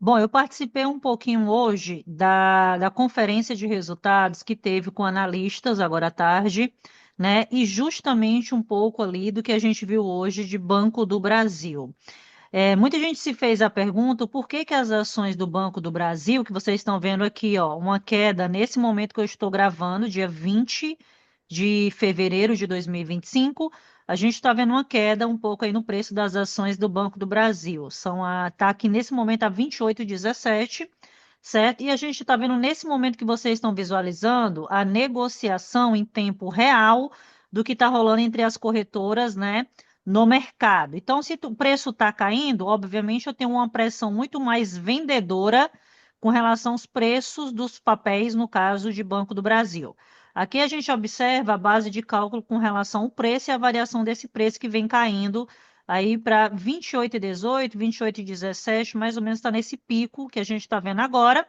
Bom, eu participei um pouquinho hoje da conferência de resultados que teve com analistas agora à tarde, né? E justamente um pouco ali do que a gente viu hoje de Banco do Brasil. Muita gente se fez a pergunta por que que as ações do Banco do Brasil, que vocês estão vendo aqui, ó, uma queda nesse momento que eu estou gravando, dia 20 de fevereiro de 2025, a gente está vendo uma queda um pouco aí no preço das ações do Banco do Brasil. Tá aqui nesse momento a 28,17, certo? E a gente está vendo nesse momento que vocês estão visualizando a negociação em tempo real do que está rolando entre as corretoras, né? No mercado. Então, se o preço está caindo, obviamente eu tenho uma pressão muito mais vendedora com relação aos preços dos papéis, no caso de Banco do Brasil. Aqui a gente observa a base de cálculo com relação ao preço e a variação desse preço que vem caindo aí para 28,18, 28,17, mais ou menos está nesse pico que a gente está vendo agora.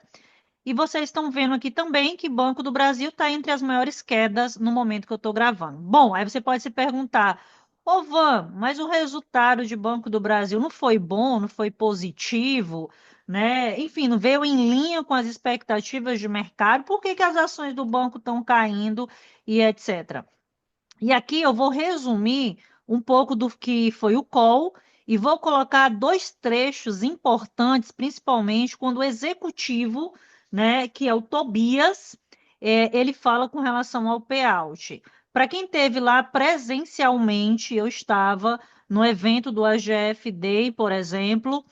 E vocês estão vendo aqui também que Banco do Brasil está entre as maiores quedas no momento que eu estou gravando. Bom, aí você pode se perguntar, ô Van, mas o resultado de Banco do Brasil não foi bom, não foi positivo, né? Enfim, não veio em linha com as expectativas de mercado, por que que as ações do banco estão caindo e etc. E aqui eu vou resumir um pouco do que foi o call e vou colocar dois trechos importantes, principalmente quando o executivo, né, que é o Tobias, ele fala com relação ao payout. Para quem esteve lá presencialmente, eu estava no evento do AGF Day, por exemplo.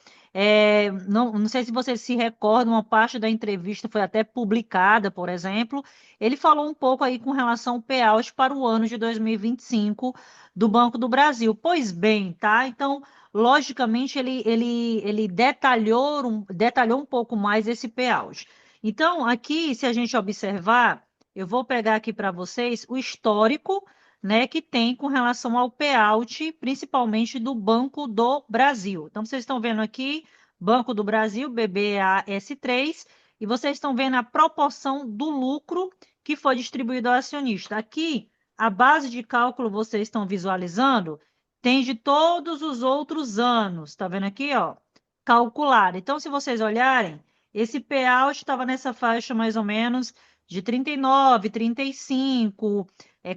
Não sei se vocês se recordam, uma parte da entrevista foi até publicada, por exemplo. Ele falou um pouco aí com relação ao payout para o ano de 2025 do Banco do Brasil. Pois bem, tá? Então, logicamente, ele detalhou um pouco mais esse payout. Então, aqui, se a gente observar, eu vou pegar aqui para vocês o histórico, né, que tem com relação ao payout, principalmente do Banco do Brasil. Então, vocês estão vendo aqui, Banco do Brasil, BBAS3, e vocês estão vendo a proporção do lucro que foi distribuído ao acionista. Aqui, a base de cálculo, vocês estão visualizando, tem de todos os outros anos. Está vendo aqui, ó? Calculado. Então, se vocês olharem, esse payout estava nessa faixa mais ou menos de 39, 35,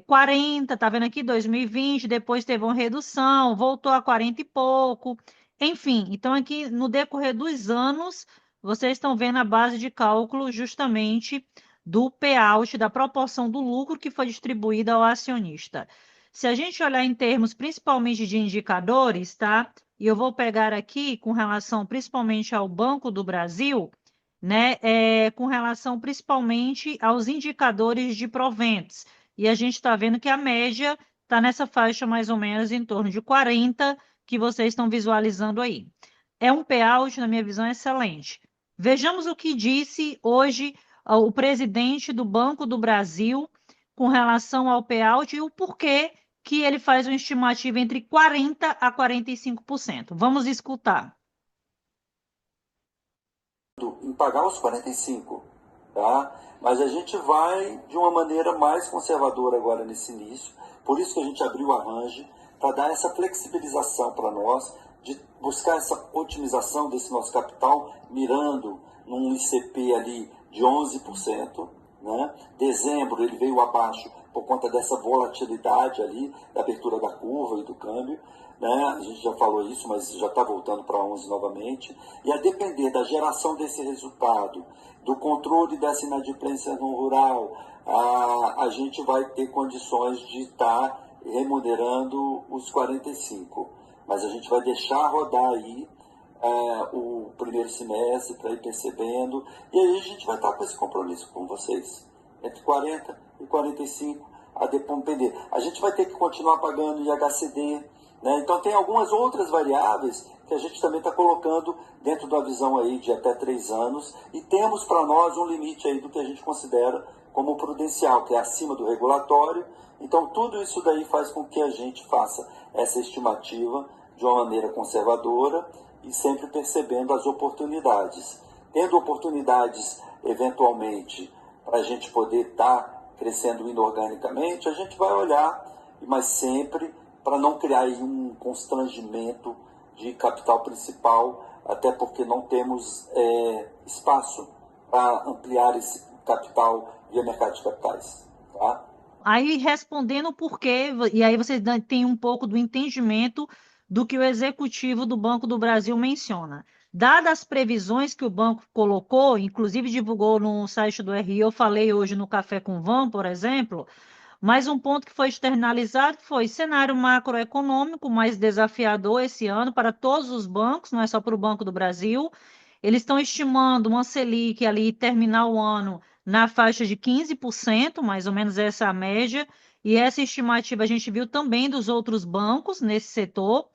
40, tá vendo aqui? 2020, depois teve uma redução, voltou a 40 e pouco. Enfim, então aqui no decorrer dos anos, vocês estão vendo a base de cálculo justamente do payout, da proporção do lucro que foi distribuída ao acionista. Se a gente olhar em termos principalmente de indicadores, tá? E eu vou pegar aqui com relação principalmente ao Banco do Brasil, né? Com relação principalmente aos indicadores de proventos. E a gente está vendo que a média está nessa faixa mais ou menos em torno de 40 que vocês estão visualizando aí. É um payout, na minha visão, excelente. Vejamos o que disse hoje o presidente do Banco do Brasil com relação ao payout e o porquê que ele faz uma estimativa entre 40% a 45%. Vamos escutar. Em pagar os 45, tá? Mas a gente vai de uma maneira mais conservadora agora nesse início, por isso que a gente abriu o arranjo, para dar essa flexibilização para nós, de buscar essa otimização desse nosso capital, mirando num ICP ali de 11%, né? Dezembro ele veio abaixo por conta dessa volatilidade ali, da abertura da curva e do câmbio, né? A gente já falou isso, mas já está voltando para 11 novamente. E a depender da geração desse resultado, do controle dessa inadimplência no rural, a gente vai ter condições de estar remunerando os 45. Mas a gente vai deixar rodar aí o primeiro semestre para ir percebendo, e aí a gente vai estar com esse compromisso com vocês, entre 40 e 45, a depender. A gente vai ter que continuar pagando IHCD, né? Então tem algumas outras variáveis que a gente também está colocando dentro da visão aí de até 3 anos, e temos para nós um limite aí do que a gente considera como prudencial, que é acima do regulatório. Então tudo isso daí faz com que a gente faça essa estimativa de uma maneira conservadora e sempre percebendo as oportunidades. Tendo oportunidades, eventualmente, para a gente poder estar crescendo inorganicamente, a gente vai olhar, mas sempre para não criar aí um constrangimento de capital principal até porque não temos espaço para ampliar esse capital via mercado de capitais. Tá? Aí respondendo o porquê, e aí vocês têm um pouco do entendimento do que o executivo do Banco do Brasil menciona. Dadas as previsões que o banco colocou, inclusive divulgou no site do RI, eu falei hoje no Café com Van, por exemplo, mas um ponto que foi externalizado foi cenário macroeconômico mais desafiador esse ano para todos os bancos, não é só para o Banco do Brasil. Eles estão estimando uma Selic ali terminar o ano na faixa de 15%, mais ou menos essa é a média, e essa estimativa a gente viu também dos outros bancos nesse setor.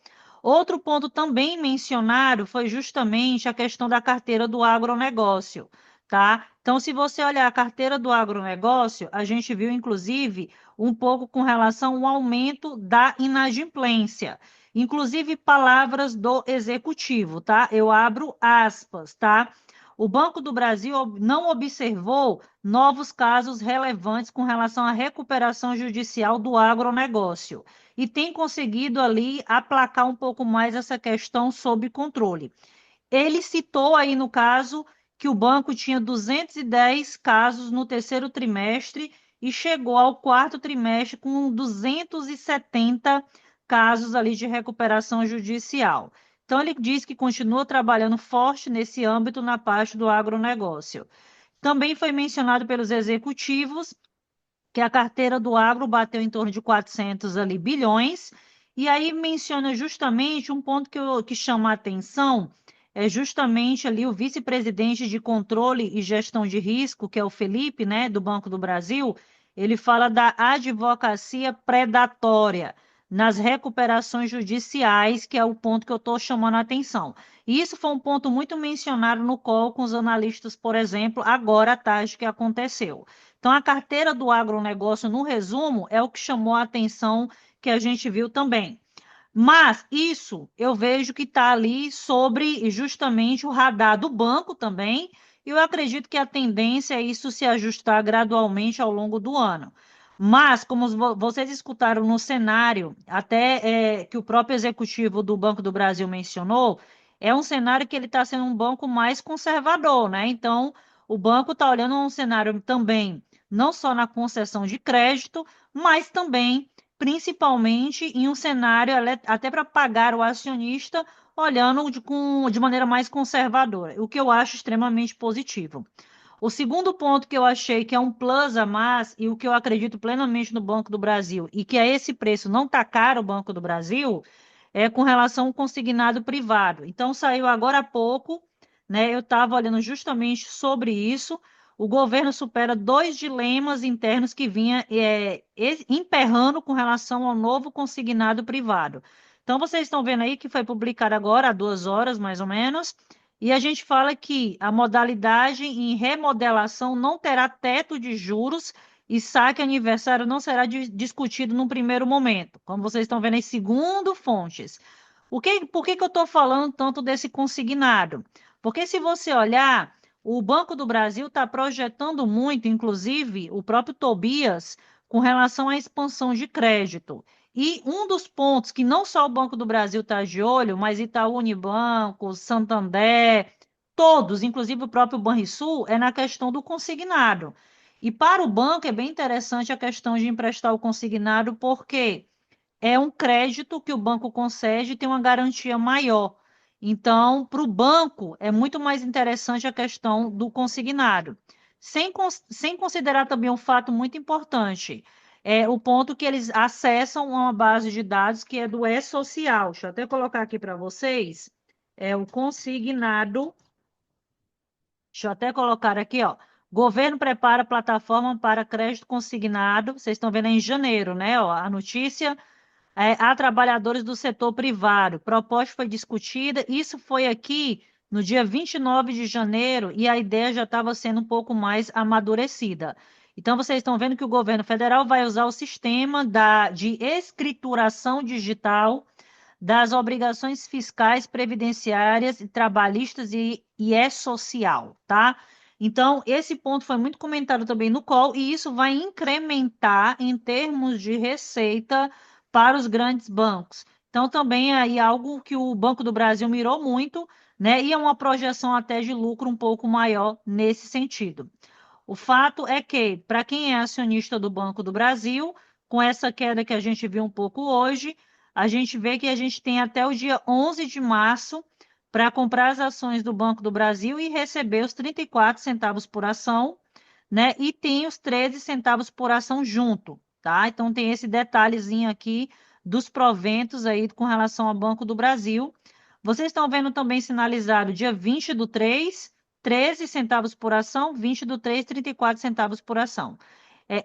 Outro ponto também mencionado foi justamente a questão da carteira do agronegócio, tá? Então, se você olhar a carteira do agronegócio, a gente viu, inclusive, um pouco com relação ao aumento da inadimplência. Inclusive, palavras do executivo, tá? Eu abro aspas, tá? O Banco do Brasil não observou novos casos relevantes com relação à recuperação judicial do agronegócio e tem conseguido ali aplacar um pouco mais essa questão sob controle. Ele citou aí no caso que o banco tinha 210 casos no terceiro trimestre e chegou ao quarto trimestre com 270 casos ali de recuperação judicial. Então, ele diz que continua trabalhando forte nesse âmbito na parte do agronegócio. Também foi mencionado pelos executivos que a carteira do agro bateu em torno de 400 ali, bilhões, e aí menciona justamente um ponto que chama a atenção, é justamente ali o vice-presidente de controle e gestão de risco, que é o Felipe, né, do Banco do Brasil, ele fala da advocacia predatória nas recuperações judiciais, que é o ponto que eu estou chamando a atenção. E isso foi um ponto muito mencionado no call com os analistas, por exemplo, agora à tarde que aconteceu. Então, a carteira do agronegócio, no resumo, é o que chamou a atenção que a gente viu também. Mas isso eu vejo que está ali sobre justamente o radar do banco também, e eu acredito que a tendência é isso se ajustar gradualmente ao longo do ano. Mas, como vocês escutaram no cenário, até que o próprio executivo do Banco do Brasil mencionou, é um cenário que ele está sendo um banco mais conservador, né? Então, o banco está olhando um cenário também, não só na concessão de crédito, mas também principalmente em um cenário até para pagar o acionista, olhando de maneira mais conservadora, o que eu acho extremamente positivo. O segundo ponto que eu achei que é um plus a mais, e o que eu acredito plenamente no Banco do Brasil, e que a esse preço não está caro o Banco do Brasil, é com relação ao consignado privado. Então, saiu agora há pouco, né? Eu estava olhando justamente sobre isso. O governo supera dois dilemas internos que vinha emperrando com relação ao novo consignado privado. Então, vocês estão vendo aí que foi publicado agora, há 2 horas mais ou menos, e a gente fala que a modalidade em remodelação não terá teto de juros e saque aniversário não será discutido no primeiro momento, como vocês estão vendo aí, segundo fontes. Por que que eu estou falando tanto desse consignado? Porque se você olhar, o Banco do Brasil está projetando muito, inclusive o próprio Tobias, com relação à expansão de crédito. E um dos pontos que não só o Banco do Brasil está de olho, mas Itaú Unibanco, Santander, todos, inclusive o próprio Banrisul, é na questão do consignado. E para o banco é bem interessante a questão de emprestar o consignado, porque é um crédito que o banco concede e tem uma garantia maior. Então, para o banco, é muito mais interessante a questão do consignado. Sem considerar também um fato muito importante, é o ponto que eles acessam uma base de dados que é do E-Social. Deixa eu até colocar aqui para vocês. É o consignado. Deixa eu até colocar aqui, ó. Governo prepara plataforma para crédito consignado. Vocês estão vendo em janeiro, né? Ó, a notícia a trabalhadores do setor privado. Proposta foi discutida, isso foi aqui no dia 29 de janeiro e a ideia já estava sendo um pouco mais amadurecida. Então, vocês estão vendo que o governo federal vai usar o sistema de escrituração digital das obrigações fiscais, previdenciárias, trabalhistas e social, tá? Então, esse ponto foi muito comentado também no call, e isso vai incrementar em termos de receita para os grandes bancos. Então, também é aí algo que o Banco do Brasil mirou muito né? E é uma projeção até de lucro um pouco maior nesse sentido. O fato é que, para quem é acionista do Banco do Brasil, com essa queda que a gente viu um pouco hoje, a gente vê que a gente tem até o dia 11 de março para comprar as ações do Banco do Brasil e receber os 34 centavos por ação, né? E tem os 13 centavos por ação junto, tá? Então tem esse detalhezinho aqui dos proventos aí com relação ao Banco do Brasil. Vocês estão vendo também sinalizado dia 20 do 3, 13 centavos por ação, 20 do 3, 34 centavos por ação.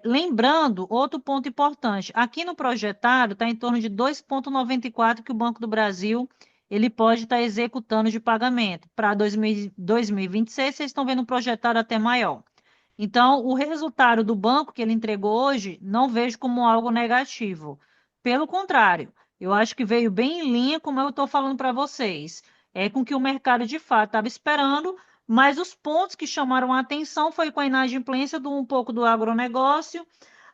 Lembrando, outro ponto importante, aqui no projetado está em torno de 2,94 que o Banco do Brasil ele pode estar executando de pagamento. Para 2026, vocês estão vendo um projetado até maior. Então, o resultado do banco que ele entregou hoje, não vejo como algo negativo. Pelo contrário, eu acho que veio bem em linha, como eu estou falando para vocês. É com que o mercado de fato estava esperando, mas os pontos que chamaram a atenção foi com a inadimplência do um pouco do agronegócio,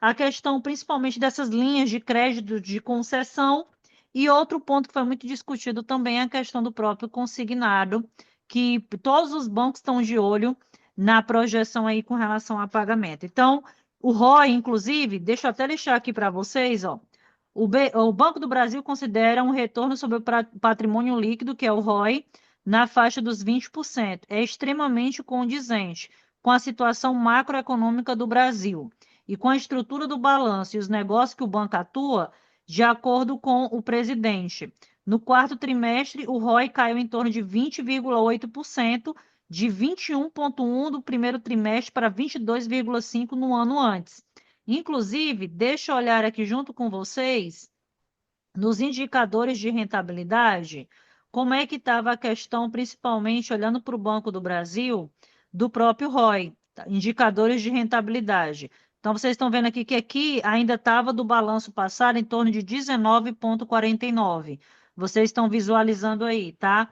a questão principalmente dessas linhas de crédito de concessão, e outro ponto que foi muito discutido também é a questão do próprio consignado, que todos os bancos estão de olho na projeção aí com relação a pagamento. Então, o ROI, inclusive, deixa eu até deixar aqui para vocês, ó. O Banco do Brasil considera um retorno sobre o patrimônio líquido, que é o ROI, na faixa dos 20%. É extremamente condizente com a situação macroeconômica do Brasil e com a estrutura do balanço e os negócios que o banco atua, de acordo com o presidente. No quarto trimestre, o ROI caiu em torno de 20,8%, de 21,1% do primeiro trimestre para 22,5% no ano antes. Inclusive, deixa eu olhar aqui junto com vocês, nos indicadores de rentabilidade, como é que estava a questão, principalmente olhando para o Banco do Brasil, do próprio ROI, tá? Indicadores de rentabilidade. Então, vocês estão vendo aqui que aqui ainda estava do balanço passado em torno de 19,49. Vocês estão visualizando aí, tá?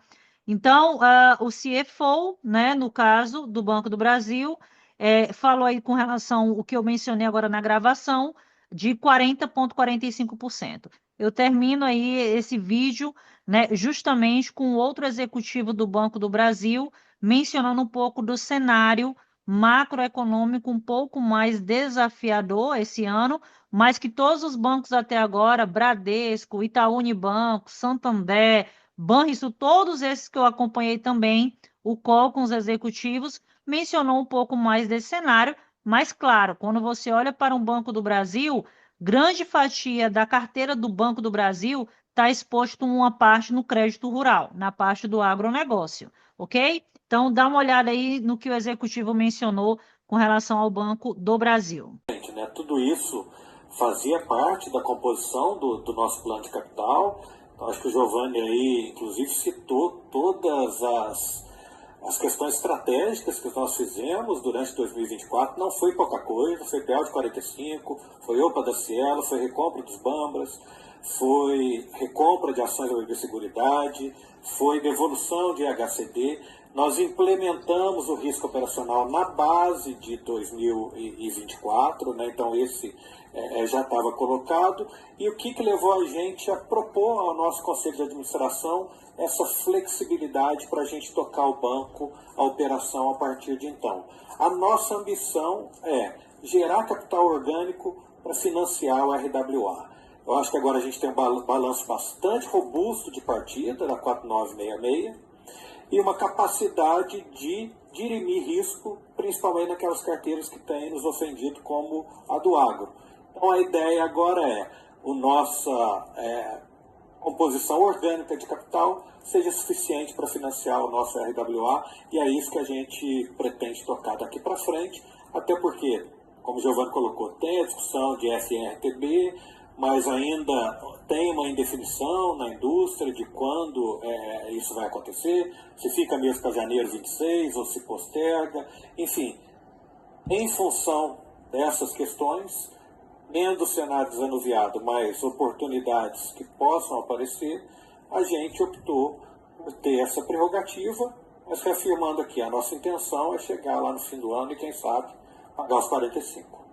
Então, o CFO, né, no caso do Banco do Brasil, falou aí com relação ao que eu mencionei agora na gravação, de 40,45%. Eu termino aí esse vídeo, né, justamente com outro executivo do Banco do Brasil, mencionando um pouco do cenário macroeconômico um pouco mais desafiador esse ano, mas que todos os bancos até agora, Bradesco, Itaú Unibanco, Santander, Banrisul, todos esses que eu acompanhei também, o call com os executivos, mencionou um pouco mais desse cenário, mas claro, quando você olha para um Banco do Brasil, grande fatia da carteira do Banco do Brasil está exposto uma parte no crédito rural, na parte do agronegócio, ok? Então, dá uma olhada aí no que o executivo mencionou com relação ao Banco do Brasil. Né, tudo isso fazia parte da composição do nosso plano de capital. Então, acho que o Giovanni aí, inclusive, citou todas as questões estratégicas que nós fizemos durante 2024. Não foi pouca coisa, foi PL de 45, foi OPA da Cielo, foi recompra dos Bambras, foi recompra de ações da Biosseguridade, foi devolução de HCD. Nós implementamos o risco operacional na base de 2024, né? Então esse já estava colocado. E o que levou a gente a propor ao nosso Conselho de Administração essa flexibilidade para a gente tocar o banco, a operação a partir de então. A nossa ambição é gerar capital orgânico para financiar o RWA. Eu acho que agora a gente tem um balanço bastante robusto de partida, da 4966, e uma capacidade de dirimir risco, principalmente naquelas carteiras que têm nos ofendido, como a do agro. Então a ideia agora é a nossa composição orgânica de capital seja suficiente para financiar o nosso RWA, e é isso que a gente pretende tocar daqui para frente, até porque, como o Giovanni colocou, tem a discussão de FNRTB, mas ainda tem uma indefinição na indústria de quando isso vai acontecer, se fica mesmo para janeiro 26 ou se posterga, enfim. Em função dessas questões, tendo o cenário desanuviado, mas oportunidades que possam aparecer, a gente optou por ter essa prerrogativa, mas reafirmando aqui, a nossa intenção é chegar lá no fim do ano e, quem sabe, pagar os 45.